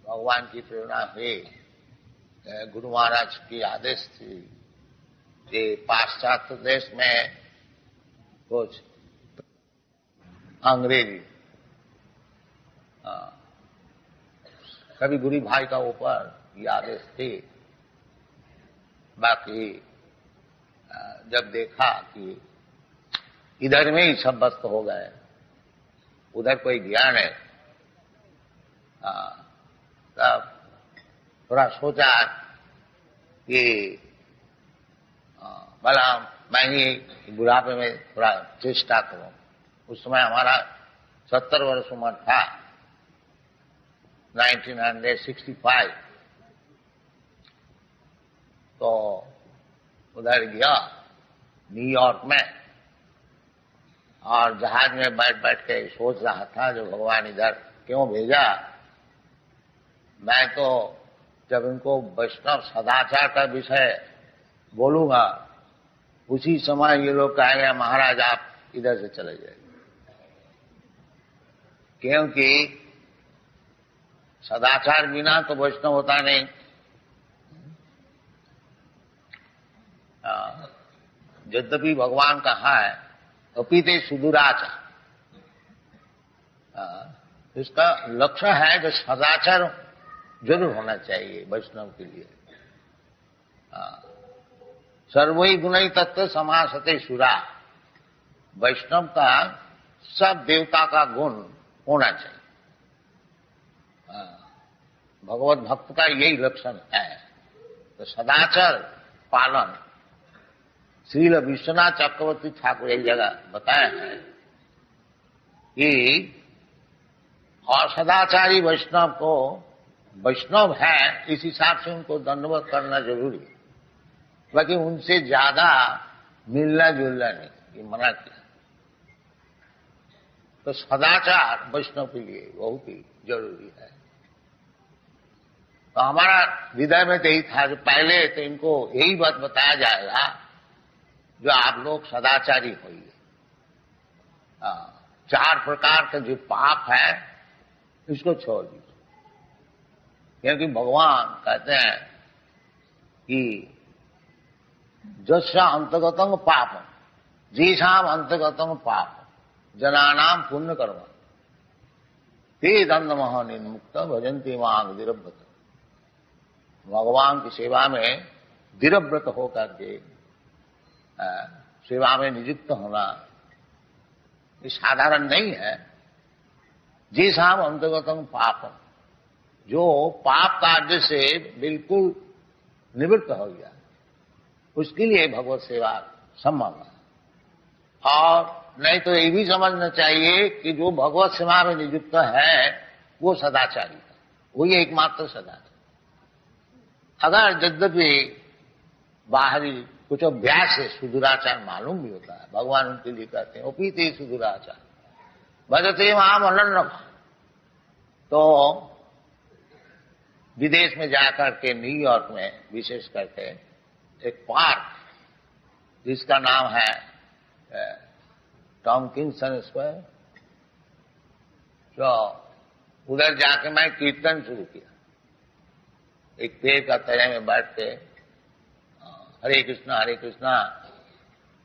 भगवान की प्रेरणा हुई, गुरु महाराज की आदेश थी कि पाश्चात्य देश में कुछ अंग्रेजी कभी गुरु भाई का ऊपर ये आदेश थी। बाकी जब देखा कि इधर में ही सब व्यस्त हो गए, उधर कोई गया नहीं, तब थोड़ा सोचा कि भला मैं ही बुढ़ापे में थोड़ा चेष्टा करूं। उस समय हमारा 70 वर्ष उम्र था, 1965। तो उधर गया न्यूयॉर्क में, और जहाज में बैठ बैठ के सोच रहा था जो भगवान इधर क्यों भेजा। मैं तो जब इनको वैष्णव सदाचार का विषय बोलूंगा, उसी समय ये लोग कहेंगे महाराज आप इधर से चले जाइए, क्योंकि सदाचार बिना तो वैष्णव होता नहीं। यद्यपि भगवान कहा है अपीते सुदूराचार, इसका लक्ष्य है कि सदाचार जरूर होना चाहिए वैष्णव के लिए। सर्वै गुणै तत्व समासते सुरा, वैष्णव का सब देवता का गुण होना चाहिए। भगवत भक्त का यही लक्षण है। तो सदाचार पालन श्रील विश्वनाथ चक्रवर्ती ठाकुर एक जगह बताए हैं कि और सदाचारी वैष्णव को वैष्णव है इस हिसाब से उनको दंडवत करना जरूरी है, बाकी उनसे ज्यादा मिलना जुलना नहीं, ये मना किया। तो सदाचार वैष्णव के लिए बहुत ही जरूरी है। तो हमारा हृदय में तो यही था कि पहले तो इनको यही बात बताया जाएगा जो आप लोग सदाचारी होइए। 4 प्रकार का जो पाप है इसको छोड़ दीजिए, क्योंकि भगवान कहते हैं कि जस्या अंतगतंग पाप जीसाम अंतगतंग पाप जनानाम पुण्य कर्म ते दंडमह निर्मुक्त भजन्ति मांग दिरव्रत। भगवान की सेवा में दिरव्रत होकर के सेवा में नियुक्त होना ये साधारण नहीं है। जीसाम अंतगतंग पापम, जो पाप कार्य से बिल्कुल निवृत्त हो गया, उसके लिए भगवत सेवा संभव है। और नहीं तो ये भी समझना चाहिए कि जो भगवत सेवा में नियुक्त है वो सदाचारी है, वही एकमात्र सदाचार। अगर यद्यपि बाहरी कुछ अभ्यास से सुदूराचार मालूम भी होता है, भगवान उनके लिए कहते हैं उपीते सुदूराचार भजते माम अनन्य। तो विदेश में जाकर के न्यूयॉर्क में विशेष करके एक पार्क जिसका नाम है टॉमकिंसन स्क्वायर, तो उधर जाके मैं कीर्तन शुरू किया। एक पेड़ का तले में बैठ के हरे कृष्णा,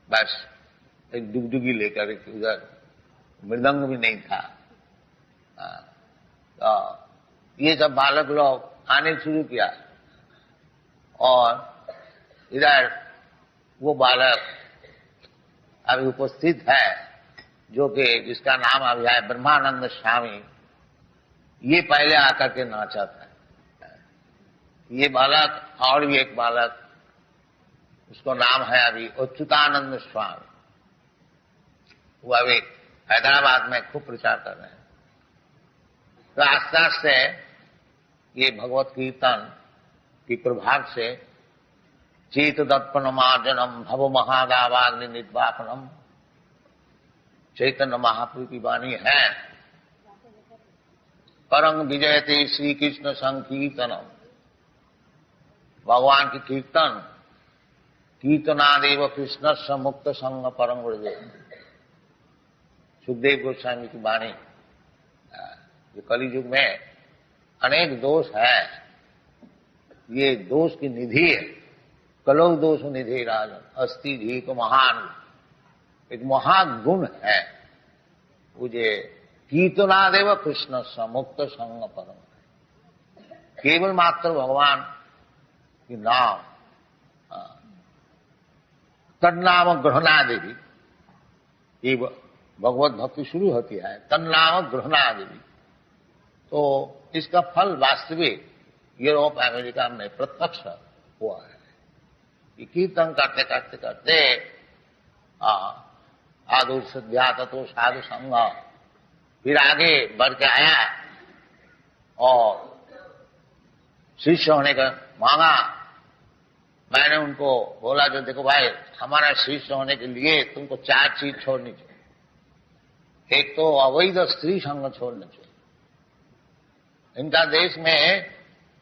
बस एक डुगडुगी लेकर उधर मृदंग भी नहीं था। तो ये सब बालक लोग आने शुरू किया, और इधर वो बालक अभी उपस्थित है जो कि जिसका नाम अभी है ब्रह्मानंद स्वामी, ये पहले आकर के नाचा था। ये बालक और भी एक बालक, उसको नाम है अभी अच्युतानंद स्वामी, वो अभी हैदराबाद में खूब प्रचार कर रहे हैं। तो आस्ते आस्ते ये भगवत कीर्तन की प्रभाव से चेत दत्पनमार्जनम भव महादावाग्नि निर्वापनम चैतन्य महाप्रभु की वाणी है। परंग विजयते श्री कृष्ण संकीर्तनम, भगवान की कीर्तन कीर्तनादेव कृष्ण मुक्त संग परम व्रजे। सुखदेव गोस्वामी की वाणी जो कलयुग में अनेक दोष है, ये दोष की निधि है। कलौ दोष निधि राजन अस्ति धी को महान, एक महागुण है मुझे। कीर्तनादेव कृष्ण समुक्त संग परम, केवल मात्र भगवान की नाम, तन्नाम ग्रहणादेवी, ये भगवत भक्ति शुरू होती है तन्नाम ग्रहणादेवी। तो इसका फल वास्तविक यूरोप अमेरिका में प्रत्यक्ष हुआ है कि कीर्तन करते करते करते आदु सिद्ध्यात तो साधु संग, फिर आगे बढ़ के आया और शिष्य होने का मांगा। मैंने उनको बोला जो देखो भाई, हमारा शिष्य होने के लिए तुमको 4 चीज छोड़नी चाहिए। एक तो अवैध स्त्री संग छोड़ना चाहिए। इनका देश में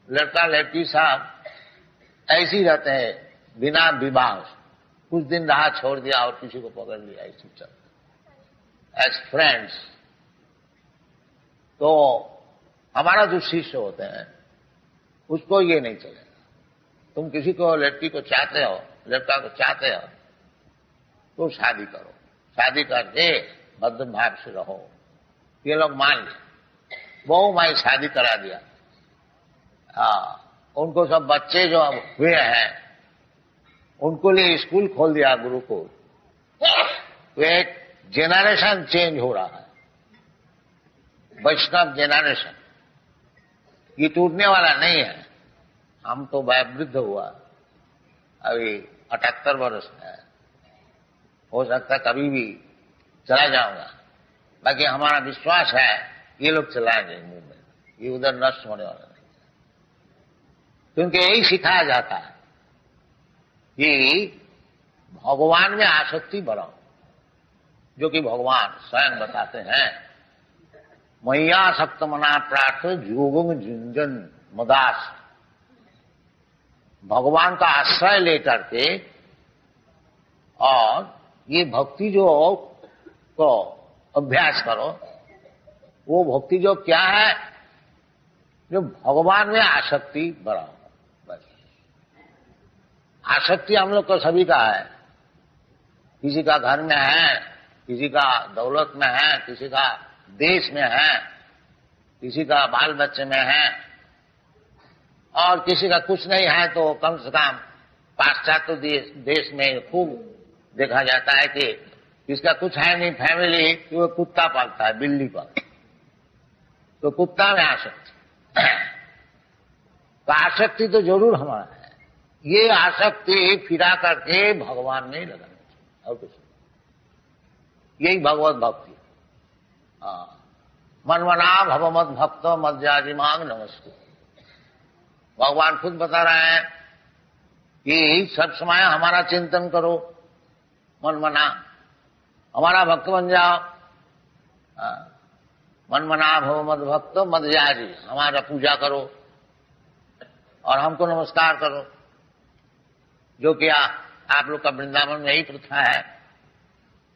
लड़का लड़की साहब ऐसे ही रहते हैं बिना विवाह, कुछ दिन रहा छोड़ दिया और किसी को पकड़ लिया, ऐसे चलते एज फ्रेंड्स। तो हमारा जो शिष्य होते हैं उसको ये नहीं चलेगा। तुम किसी को लड़की को चाहते हो, लड़का को चाहते हो तो शादी करो, शादी करके भद्र भाव से रहो। ये लोग मान ले, वो मैं शादी करा दिया। उनको सब बच्चे जो हुए हैं उनको लिए स्कूल खोल दिया, गुरुकुल। तो एक जेनरेशन चेंज हो रहा है, वैष्णव जेनरेशन। ये टूटने वाला नहीं है। हम तो वृद्ध हुआ, अभी 78 वर्ष है, हो सकता है कभी भी चला जाऊंगा। बाकी हमारा विश्वास है ये लोग चलाएंगे मूवमेंट, ये उधर नष्ट होने वाला नहीं। क्योंकि यही सिखाया जाता है कि भगवान में आसक्ति बढ़ाओ, जो कि भगवान स्वयं बताते हैं मैया सक्त मना प्रार्थ जोगम झुंझन मदास। भगवान का आश्रय लेकर के और ये भक्ति जो को अभ्यास करो, वो भक्ति जो क्या है, जो भगवान में आसक्ति बढ़ाओ। बस आसक्ति हम लोग को सभी का है। किसी का घर में है, किसी का दौलत में है, किसी का देश में है, किसी का बाल बच्चे में है, और किसी का कुछ नहीं है तो कम से कम पाश्चात्य देश में खूब देखा जाता है कि किसका कुछ है नहीं फैमिली, कि वो कुत्ता पालता है, बिल्ली पालता है, तो कुत्ता में आसक्ति। तो आसक्ति तो जरूर हमारा है। ये आसक्ति फिरा करके भगवान में ही लगाना चाहिए और कुछ नहीं। यही भगवत भक्ति। मनमना भवमद भक्त मध्याजिमांग नमस्ते। भगवान खुद बता रहे हैं कि सब समय हमारा चिंतन करो, मनमना हमारा भक्त बन जाओ। मनमना भवमद भक्त मध्याजी, हमारा पूजा करो और हमको नमस्कार करो, जो कि आप लोग का वृंदावन में यही प्रथा है।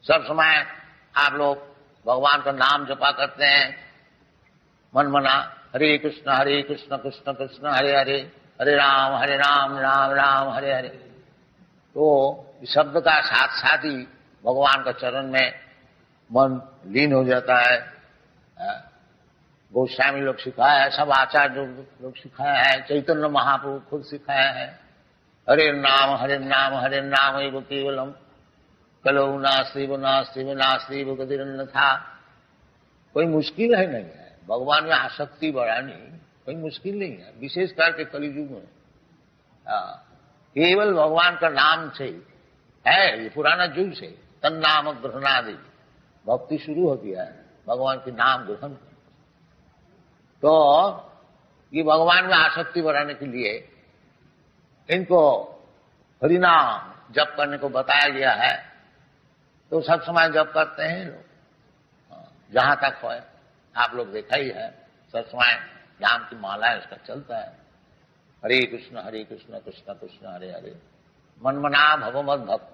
सब समय आप लोग भगवान का नाम जपा करते हैं, मनमना हरे कृष्ण कृष्ण कृष्ण हरे हरे, हरे राम राम राम हरे हरे। तो इस शब्द का साथ साथ ही भगवान का चरण में मन लीन हो जाता है। गोस्वामी लोग सिखाया है, सब आचार्य लोग सिखाया है, चैतन्य महाप्रभु खुद सिखाया है। हरे नाम एव केवलम कलौ नास्ति गतिरन्यथा। कोई मुश्किल है नहीं है भगवान में आसक्ति बढ़ानी, कोई मुश्किल नहीं है, विशेष करके कलियुग में। केवल भगवान का नाम से है, ये पुराना युग से तन्नाम ग्रहणादि भक्ति शुरू होती है, भगवान के नाम ग्रहण। तो ये भगवान में आसक्ति बढ़ाने के लिए इनको हरिनाम जप करने को बताया गया है। तो सब समय जप करते हैं लोग, जहां तक हो आप लोग देखा ही है, सब समय नाम की माला है उसका चलता है। हरे कृष्ण कृष्ण कृष्ण हरे हरे, मनमना भवमद भक्त।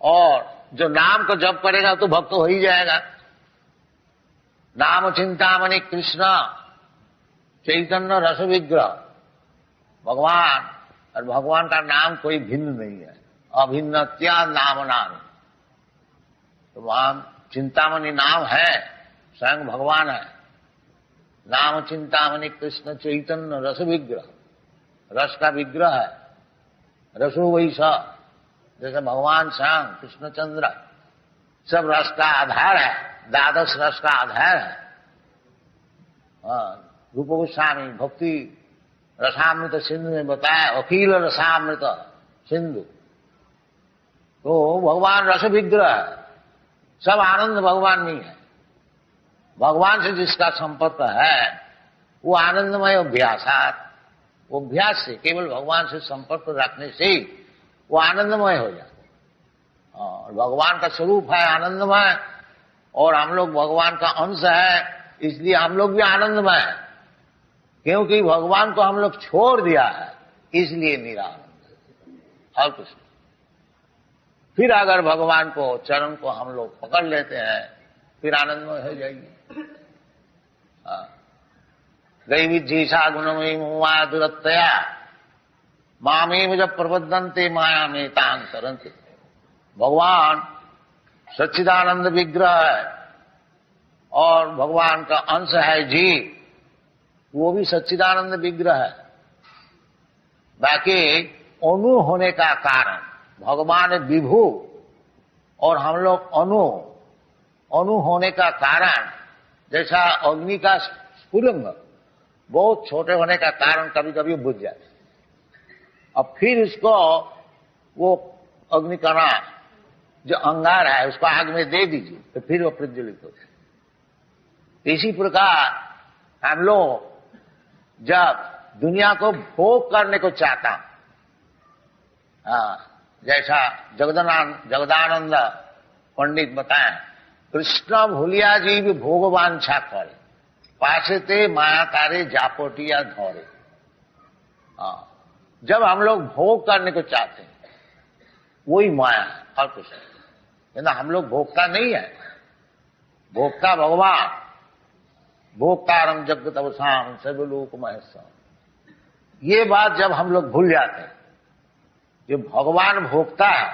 और जो नाम को जप करेगा तो भक्त हो ही जाएगा। नाम चिंतामणि कृष्ण, चैतन्य रस विग्रह भगवान, और भगवान का नाम कोई भिन्न नहीं है, अभिन्नत्या नाम नाम। तो वहां चिंतामणि नाम है, स्वयं भगवान है। नाम चिंतामणि कृष्ण चैतन्य रस विग्रह, रस का विग्रह है। रसो वैसा, जैसे भगवान श्याम कृष्णचंद्र सब रस का आधार है, द्वादश रस का आधार है। रूप गोस्वामी भक्ति रसामृत सिंधु में बताया, अखिल रसामृत सिंधु। तो भगवान रस विग्रह है, सब आनंद भगवान में है। भगवान से जिसका संपर्क है वो आनंदमय अभ्यासात, वो अभ्यास से, केवल भगवान से संपर्क रखने से वो आनंदमय हो जाता है। और भगवान का स्वरूप है आनंदमय, और हम लोग भगवान का अंश है, इसलिए हम लोग भी आनंदमय है। क्योंकि भगवान को हम लोग छोड़ दिया है, इसलिए निरानंद और कुछ नहीं। फिर अगर भगवान को, चरण को हम लोग पकड़ लेते हैं, फिर आनंदमय हो जाएंगे। दैविज्जीषा गुणमयी मुआ दुरत्तया मामेव जब प्रबद्धन्ते माया में तांग तरन्ते। भगवान सच्चिदानंद विग्रह है और भगवान का अंश है जीव, वो भी सच्चिदानंद विग्रह है। बाकी अणु होने का कारण, भगवान विभु और हम लोग अणु होने का कारण, जैसा अग्नि का स्फुलिंग बहुत छोटे होने का कारण कभी कभी बुझ जाते, अब फिर इसको वो अग्निकणा जो अंगार है उसको आग में दे दीजिए तो फिर वो प्रज्वलित हो जाए। इसी प्रकार हम लोग जब दुनिया को भोग करने को चाहता, जैसा जगदानंद पंडित बताएं, कृष्ण भूलिया जी भी भोगवांछा करे, पासते माया तारे जापोटिया धौरे। जब हम लोग भोग करने को चाहते हैं वही माया है और कुछ नहीं। हम लोग भोगता नहीं है, भोगता भगवान। भोक्तारम जगत अवसाम सर्वलोक महेश्वर। ये बात जब हम लोग भूल जाते हैं, ये भगवान भोगता है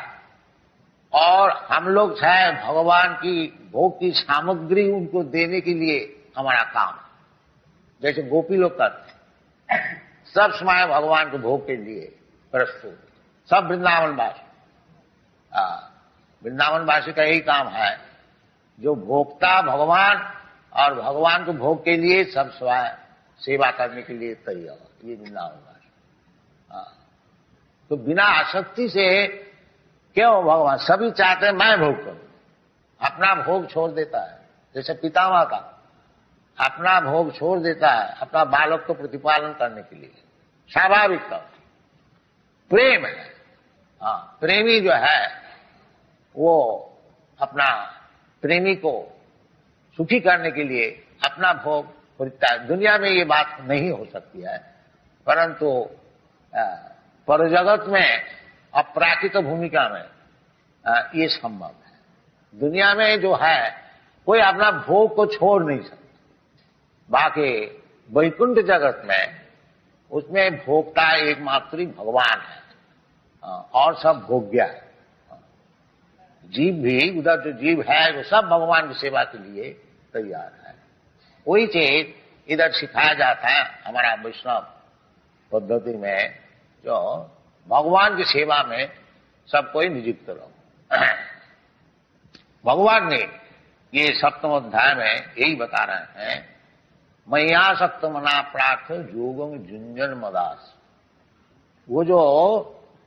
और हम लोग चाहे भगवान की भोग की सामग्री उनको देने के लिए हमारा काम, जैसे गोपी लोग करते हैं, सब समय भगवान को भोग के लिए प्रस्तुत, सब वृंदावनवासी। वृंदावनवासी का यही काम है, जो भोक्ता भगवान और भगवान को भोग के लिए सब स्वयं सेवा करने के लिए तैयार, ये वृंदावनवासी। तो बिना आसक्ति से क्यों भगवान, सभी चाहते हैं मैं भोग करूं, अपना भोग छोड़ देता है। जैसे पितामह का अपना भोग छोड़ देता है अपना बालक को प्रतिपालन करने के लिए, स्वाभाविक तौर प्रेम है। प्रेमी जो है वो अपना प्रेमी को सुखी करने के लिए अपना भोग खरीदता है। दुनिया में ये बात नहीं हो सकती है, परंतु परजगत में अपराकृत भूमिका में ये संभव है। दुनिया में जो है कोई अपना भोग को छोड़ नहीं सकता। बाकी वैकुंठ जगत में उसमें भोक्ता एकमात्र भगवान है और सब भोग्य है। जीव भी, उधर जो जीव है वो सब भगवान की सेवा के लिए तैयार है। वही चीज इधर सिखाया जाता है हमारा वैष्णव पद्धति में, जो भगवान की सेवा में सब कोई नियुक्त रहो। भगवान ने ये सप्तम अध्याय में यही बता रहे हैं, मैया सप्तमना प्रार्थ योगम झुंझन मदास। वो जो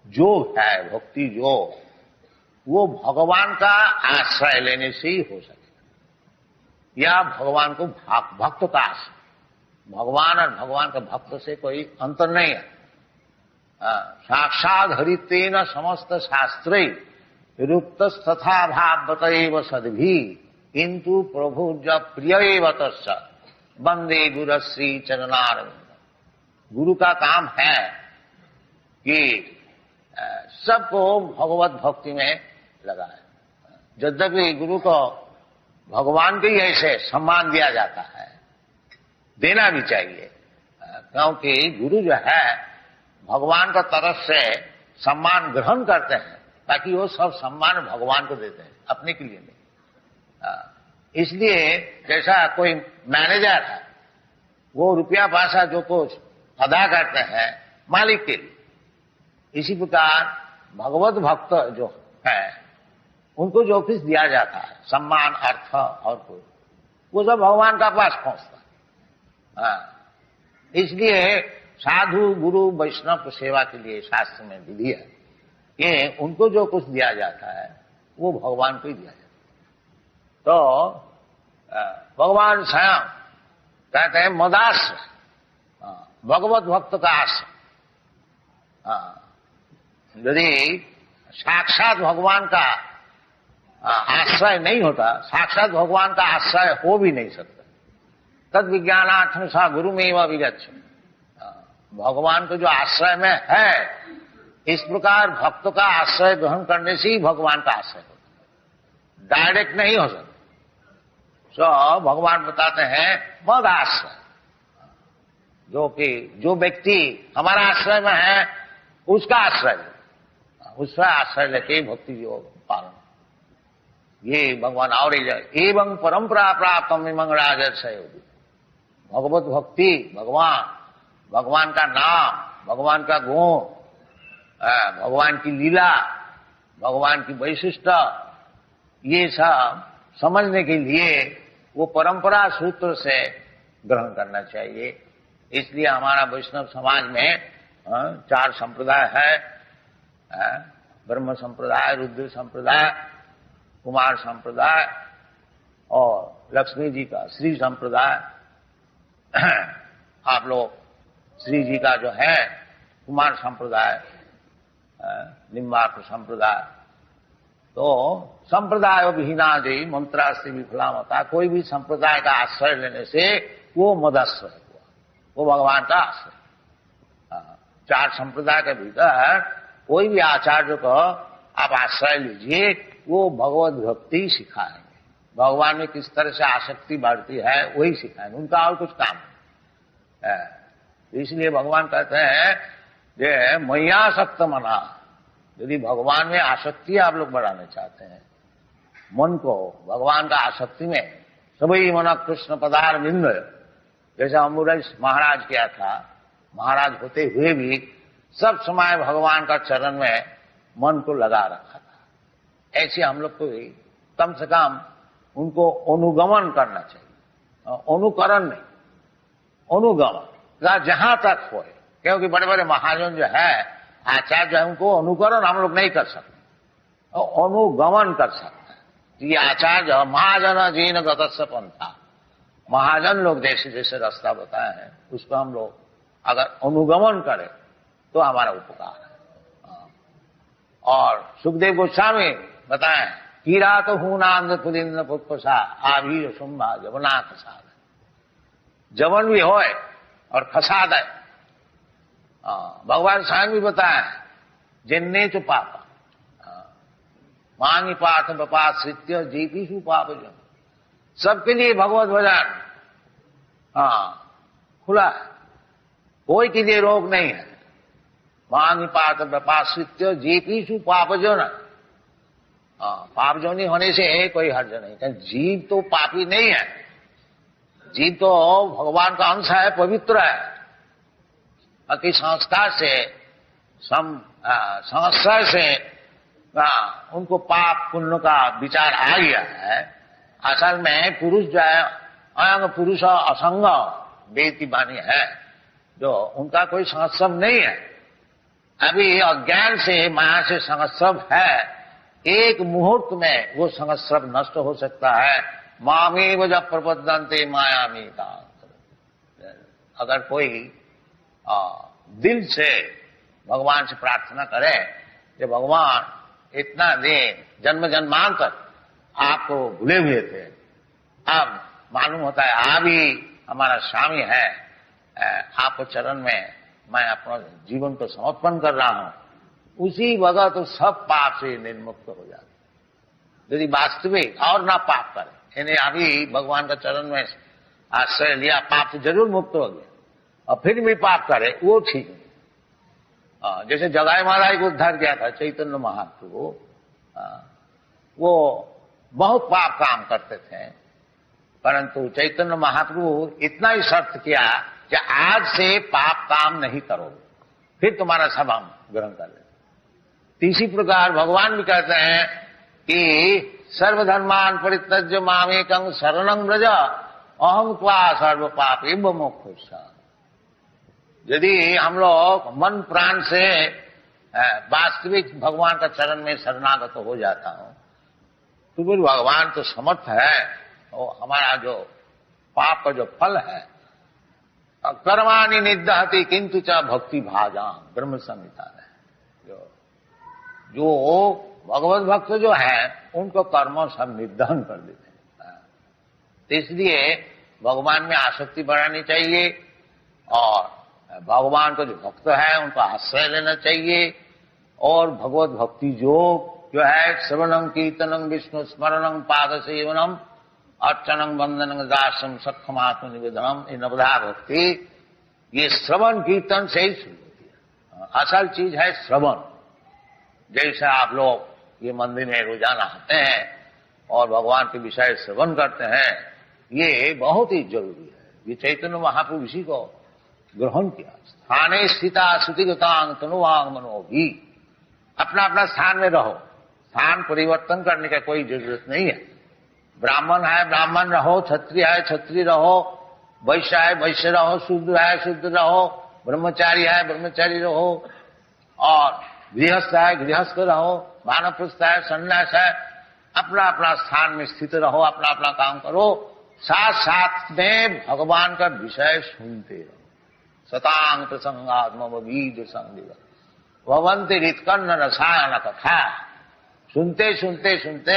योग है, भक्ति योग, वो भगवान का आश्रय लेने से ही हो सके, या भगवान को भक्त का आश्रय। भगवान और भगवान का भक्त से कोई अंतर नहीं है। साक्षात हरितेन समस्त शास्त्रे रुक्त तथा भावतैव सद्भि किंतु प्रभु जब प्रिय तस् वंदे गुरु श्री चरणारविंद। गुरु का काम है कि सबको भगवत भक्ति में लगाए। यद्यपि गुरु को भगवान के ही ऐसे सम्मान दिया जाता है, देना भी चाहिए, क्योंकि गुरु जो है भगवान का तरफ से सम्मान ग्रहण करते हैं, ताकि वो सब सम्मान भगवान को देते हैं, अपने के लिए नहीं। इसलिए जैसा कोई मैनेजर है, वो रुपया पैसा जो कुछ अदा करते हैं मालिक के लिए, इसी प्रकार भगवत भक्त जो है उनको जो कुछ दिया जाता है, सम्मान, अर्थ और कुछ, वो सब भगवान का पास पहुंचता है। इसलिए साधु गुरु वैष्णव की सेवा के लिए शास्त्र में विधि है कि उनको जो कुछ दिया जाता है वो भगवान को ही दिया जाता है। तो भगवान स्वयं कहते हैं मदाश्रय, भगवत भक्त का आश्रय। यदि साक्षात भगवान का आश्रय नहीं होता, साक्षात भगवान का आश्रय हो भी नहीं सकता। तद विज्ञानार्थम सा गुरु में वह विगच्छ, भगवान को जो आश्रय में है, इस प्रकार भक्त का आश्रय ग्रहण करने से ही भगवान का आश्रय होता है, डायरेक्ट नहीं हो सकता। तो भगवान बताते हैं मद आश्रय, जो व्यक्ति हमारा आश्रय में है उसका आश्रय, उसका आश्रय लेके भक्ति योग पालन, ये भगवान और एवं परंपरा प्राप्त इमं राजर्षय, भगवत भक्ति, भगवान का नाम, भगवान का गुण, भगवान की लीला, भगवान की वैशिष्ट, ये सब समझने के लिए वो परंपरा सूत्र से ग्रहण करना चाहिए। इसलिए हमारा वैष्णव समाज में 4 संप्रदाय है, ब्रह्म संप्रदाय, रुद्र संप्रदाय, कुमार संप्रदाय और लक्ष्मी जी का श्री संप्रदाय। आप लोग श्री जी का जो है कुमार संप्रदाय, निम्बार्क संप्रदाय। तो संप्रदाय विहीना जी मंत्रास्ति विफलाम होता, कोई भी संप्रदाय का आश्रय लेने से वो मदाश्रय हुआ, वो भगवान का आश्रय। 4 संप्रदाय के भीतर कोई भी आचार्य को आप आश्रय लीजिए, वो भगवत भक्ति सिखाएंगे, भगवान में किस तरह से आसक्ति बढ़ती है वही सिखाएंगे, उनका और कुछ काम नहीं। इसलिए भगवान कहते हैं जे मैयासक्त मना, यदि भगवान में आसक्ति आप लोग बढ़ाना चाहते हैं, मन को भगवान का आसक्ति में, सभी मना कृष्ण पदार बिंद, जैसा अम्बुरेश महाराज किया था, महाराज होते हुए भी सब समय भगवान का चरण में मन को लगा रखा था। ऐसे हम लोग को भी कम से कम उनको अनुगमन करना चाहिए, अनुकरण नहीं, अनुगमन जहां तक हो, क्योंकि बड़े बड़े महाजन जो है, आचार्य जो है, उनको अनुकरण हम लोग नहीं कर सकते, अनुगमन कर सकते। ये आचार्य महाजन जीन गतस्य पंथा, महाजन लोग जैसे जैसे रास्ता बताए हैं उसको हम लोग अगर अनुगमन करें तो हमारा उपकार है। और सुखदेव गोस्वामी बताएं, किरात हूनांद पुलिंद पुष्पसा आभीर शुंभा जवना खसाद, जवन भी होए और खसाद है। भगवान स्वयं भी बताए, जिन्ने चु पापा मांगी पाठ बपाश्रित्य जीपीशु पाप जन, सबके लिए भगवत भजन खुला है, कोई के लिए रोग नहीं है। मांगी पाठ बपाश्रित्य जीपीशु पाप जन, पाप जोनी होने से कोई हर्ज नहीं। जीव तो पापी नहीं है, जीव तो भगवान का अंश है, पवित्र है। बाकी संस्कार से संस्कार से उनको पाप पुण्य का विचार आ गया है। असल में पुरुष जो है अयंग पुरुष असंग वेद की वाणी है, जो उनका कोई संस्कार नहीं है। अभी अज्ञान से माया से संस्कार है, एक मुहूर्त में वो संस्कार नष्ट हो सकता है। मामेव जब प्रपद्यन्ते मायामी का, अगर कोई दिल से भगवान से प्रार्थना करे कि भगवान इतना दिन जन्म जन्मांतर आपको भूले हुए थे, अब मालूम होता है आप ही हमारा स्वामी है, आपको चरण में मैं अपना जीवन को समर्पण कर रहा हूं, उसी वक्त तो सब पाप से निर्मुक्त हो जाते। यदि वास्तविक और ना पाप करे, इन्हें अभी भगवान का चरण में आश्रय लिया, पाप से जरूर मुक्त हो गया। और फिर भी पाप करे, वो ठीक नहीं। जैसे जगाई मालाई को उद्धार किया था चैतन्य महाप्रभु, वो बहुत पाप काम करते थे, परंतु चैतन्य महाप्रभु इतना ही शर्त किया कि आज से पाप काम नहीं करोगे, फिर तुम्हारा सब हम ग्रहण कर लेंगे। इसी प्रकार भगवान भी कहते हैं कि सर्वधर्मान परित्यज्य मामेकं शरणं व्रज अहं त्वा सर्व पापेभ्यो मोक्षयिष्यामि। यदि हम लोग मन प्राण से वास्तविक भगवान का चरण में शरणागत हो जाता हूं, तो फिर भगवान तो समर्थ है, और हमारा जो पाप का जो फल है, कर्माणि निदहति किंतु च भक्ति भाजाम, ब्रह्म संहिता है। जो भगवत भक्त जो है उनको कर्म सब निर्दहन कर देते हैं। तो इसलिए भगवान में आसक्ति बढ़ानी चाहिए, और भगवान को जो भक्त है उनको आश्रय लेना चाहिए, और भगवत भक्ति जो है श्रवणं कीर्तनं विष्णु स्मरणं पाद सेवनम अर्चनं वंदनं दासम सक्षम आत्म निवेदनम, ये नवधा भक्ति ये श्रवण कीर्तन से ही शुरू होती है। असल चीज है श्रवण। जैसे आप लोग ये मंदिर में रोजाना आते हैं और भगवान के विषय श्रवण करते हैं, ये बहुत ही जरूरी है। ये चैतन्य महाप्रभु इसी को ग्रहण किया। स्थाने स्थिता श्रुतिगतांग तनुवांग मनोभी, अपना अपना स्थान में रहो, स्थान परिवर्तन करने का कोई जरूरत नहीं है। ब्राह्मण है ब्राह्मण रहो, क्षत्रिय है क्षत्रिय रहो, वैश्य है वैश्य रहो, शूद्र है शूद्र रहो, ब्रह्मचारी है ब्रह्मचारी रहो, और गृहस्थ है गृहस्थ रहो, वानप्रस्थ है सन्यास है, अपना अपना स्थान में स्थित रहो, अपना अपना काम करो, साथ साथ में भगवान का विषय सुनते रहो। सतांग प्रसंगात्म बीज संग भवंती रितकर्ण रसायन कथा, सुनते सुनते सुनते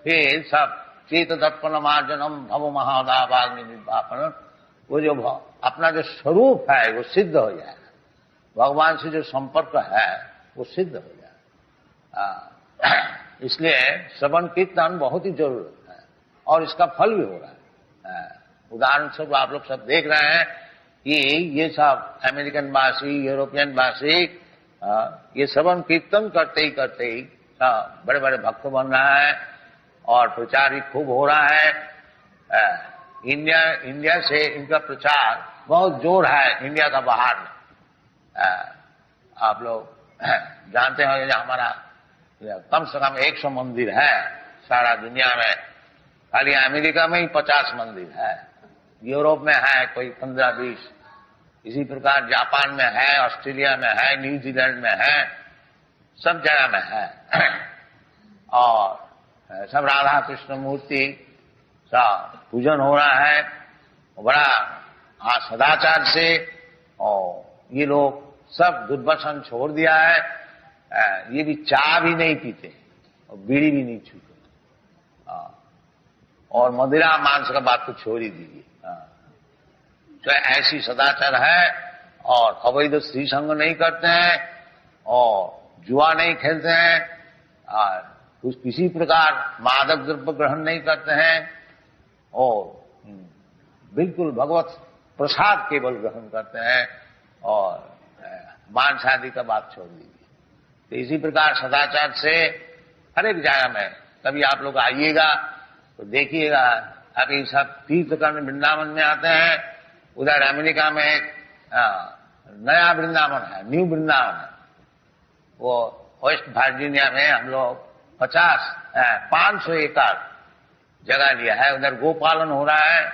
फिर सब चेत दर्पण मार्जनम भव महादावाग्नि निर्वापन, वो जो अपना जो स्वरूप है वो सिद्ध हो जाएगा, भगवान से जो संपर्क है वो सिद्ध हो जाएगा। इसलिए श्रवण कीर्तन बहुत ही जरूरत है, और इसका फल भी हो रहा है। उदाहरण स्वरूप आप लोग सब देख रहे हैं कि ये सब अमेरिकन वासी यूरोपियन वासी ये श्रवण कीर्तन करते ही बड़े बड़े भक्त बन रहा है, और प्रचार भी खूब हो रहा है। इंडिया से इनका प्रचार बहुत जोर है इंडिया का बाहर में। आप लोग जानते हैं हमारा कम से कम 100 मंदिर है सारा दुनिया में, खाली अमेरिका में ही 50 मंदिर है, यूरोप में है कोई 15-20, इसी प्रकार जापान में है, ऑस्ट्रेलिया में है, न्यूजीलैंड में है, सब जगह में है। और सब राधा कृष्ण मूर्ति सब पूजन हो रहा है बड़ा सदाचार से, और ये लोग सब दुर्व्यसन छोड़ दिया है। ये भी चाय भी नहीं पीते और बीड़ी भी नहीं छूते, और मदिरा मांस का बात तो छोड़ ही दीजिए। तो ऐसी सदाचार है, और अवैध स्त्री संग नहीं करते हैं, और जुआ नहीं खेलते हैं, और किसी प्रकार मादक द्रव्य ग्रहण नहीं करते हैं, और बिल्कुल भगवत प्रसाद केवल ग्रहण करते हैं, और मांस आदि का बात छोड़ दीजिए। तो इसी प्रकार सदाचार से हर एक जगह में कभी आप लोग आइएगा तो देखिएगा। अभी सब तीर्थ करने वृंदावन में आते हैं, उधर अमेरिका में एक नया वृंदावन है, न्यू वृंदावन है, वो वेस्ट वर्जीनिया में हम लोग 500 एकड़ जगह लिया है, उधर गोपालन हो रहा है।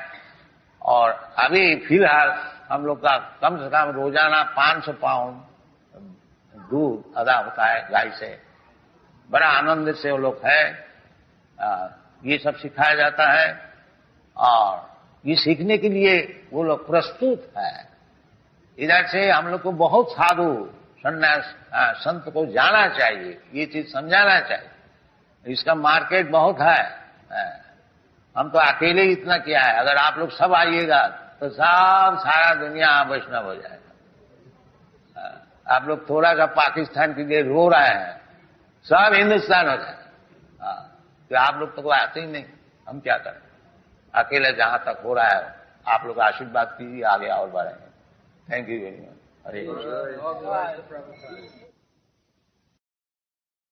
और अभी फिलहाल हम लोग का कम से कम रोजाना 500 पाउंड दूध अदा होता है गाय से, बड़ा आनंद से वो लोग है। ये सब सिखाया जाता है, और ये सीखने के लिए वो लोग प्रस्तुत है। इधर से हम लोग को बहुत साधु सन्यास संत को जाना चाहिए, ये चीज समझाना चाहिए। इसका मार्केट बहुत है, हम तो अकेले ही इतना किया है। अगर आप लोग सब आइएगा तो सब सारा दुनिया वैष्णव हो जाएगा। आप लोग थोड़ा सा पाकिस्तान के लिए रो रहे हैं, सब हिंदुस्तान हो जाएगा। तो आप लोग तो कोई आते ही नहीं, हम क्या करें। अकेले जहां तक हो रहा है आप लोग आशीर्वाद कीजिए, आगे और बढ़ेंगे। Thank you very much. Hare Krishna.